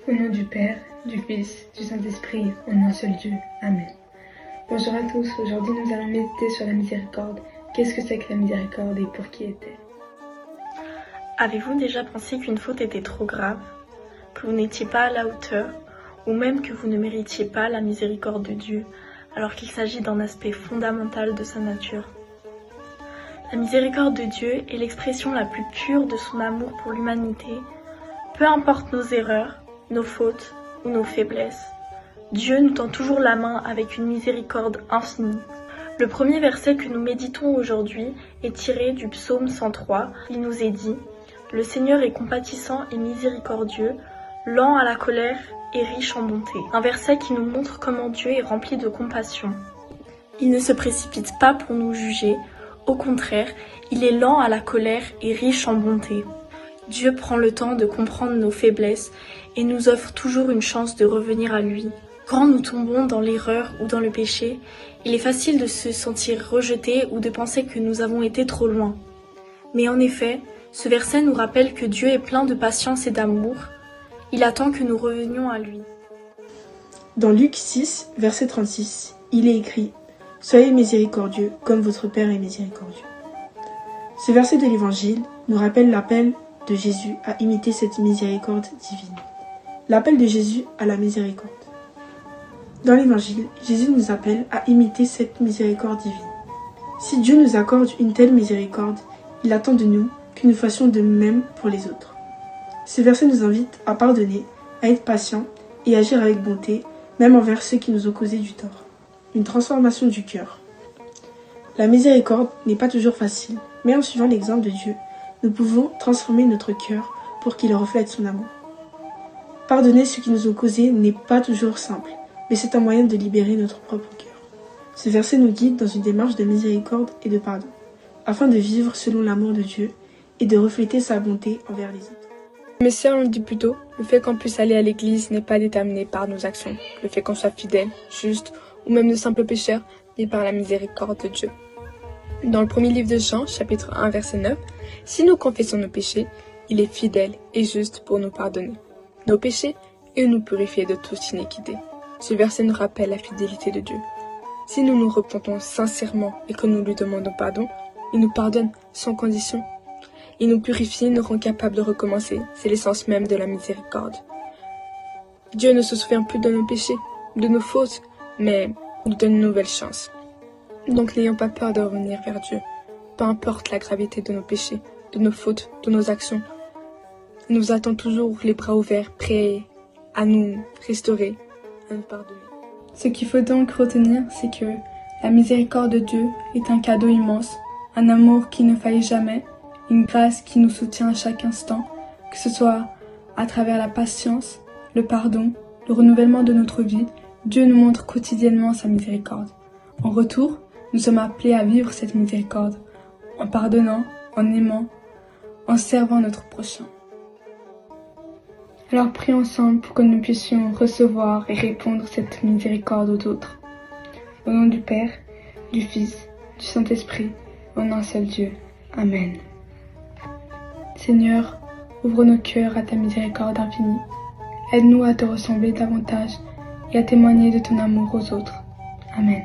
Au nom du Père, du Fils, du Saint-Esprit, en un seul Dieu. Amen. Bonjour à tous, aujourd'hui nous allons méditer sur la miséricorde. Qu'est-ce que c'est que la miséricorde et pour qui est-elle? Avez-vous déjà pensé qu'une faute était trop grave, que vous n'étiez pas à la hauteur, ou même que vous ne méritiez pas la miséricorde de Dieu, alors qu'il s'agit d'un aspect fondamental de sa nature? La miséricorde de Dieu est l'expression la plus pure de son amour pour l'humanité, peu importe nos erreurs, nos fautes ou nos faiblesses. Dieu nous tend toujours la main avec une miséricorde infinie. Le premier verset que nous méditons aujourd'hui est tiré du psaume 103. Il nous est dit « Le Seigneur est compatissant et miséricordieux, lent à la colère et riche en bonté ». Un verset qui nous montre comment Dieu est rempli de compassion. Il ne se précipite pas pour nous juger, au contraire, il est lent à la colère et riche en bonté. Dieu prend le temps de comprendre nos faiblesses et nous offre toujours une chance de revenir à lui. Quand nous tombons dans l'erreur ou dans le péché, il est facile de se sentir rejeté ou de penser que nous avons été trop loin. Mais en effet, ce verset nous rappelle que Dieu est plein de patience et d'amour. Il attend que nous revenions à lui. Dans Luc 6, verset 36, il est écrit « Soyez miséricordieux comme votre Père est miséricordieux ». Ce verset de l'Évangile nous rappelle l'appel de Jésus à imiter cette miséricorde divine. L'appel de Jésus à la miséricorde. Dans l'Évangile, Jésus nous appelle à imiter cette miséricorde divine. Si Dieu nous accorde une telle miséricorde, il attend de nous que nous fassions de même pour les autres. Ce verset nous invite à pardonner, à être patient et agir avec bonté, même envers ceux qui nous ont causé du tort. Une transformation du cœur. La miséricorde n'est pas toujours facile, mais en suivant l'exemple de Dieu, nous pouvons transformer notre cœur pour qu'il reflète son amour. Pardonner ceux qui nous ont causé n'est pas toujours simple, mais c'est un moyen de libérer notre propre cœur. Ce verset nous guide dans une démarche de miséricorde et de pardon, afin de vivre selon l'amour de Dieu et de refléter sa bonté envers les autres. Mais si on le dit plus tôt, le fait qu'on puisse aller à l'église n'est pas déterminé par nos actions. Le fait qu'on soit fidèle, juste ou même de simples pécheurs n'est par la miséricorde de Dieu. Dans le premier livre de Jean, chapitre 1, verset 9, « Si nous confessons nos péchés, il est fidèle et juste pour nous pardonner nos péchés et nous purifier de toute iniquité. » Ce verset nous rappelle la fidélité de Dieu. Si nous nous repentons sincèrement et que nous lui demandons pardon, il nous pardonne sans condition. Il nous purifie et nous rend capables de recommencer. C'est l'essence même de la miséricorde. Dieu ne se souvient plus de nos péchés, de nos fautes, mais nous donne une nouvelle chance. Donc n'ayons pas peur de revenir vers Dieu, peu importe la gravité de nos péchés, de nos fautes, de nos actions. Il nous attend toujours les bras ouverts, prêts à nous restaurer, à nous pardonner. Ce qu'il faut donc retenir, c'est que la miséricorde de Dieu est un cadeau immense, un amour qui ne faillit jamais, une grâce qui nous soutient à chaque instant, que ce soit à travers la patience, le pardon, le renouvellement de notre vie. Dieu nous montre quotidiennement sa miséricorde. En retour, nous sommes appelés à vivre cette miséricorde, en pardonnant, en aimant, en servant notre prochain. Alors prions ensemble pour que nous puissions recevoir et répondre cette miséricorde aux autres. Au nom du Père, du Fils, du Saint-Esprit, en un seul Dieu. Amen. Seigneur, ouvre nos cœurs à ta miséricorde infinie. Aide-nous à te ressembler davantage et à témoigner de ton amour aux autres. Amen.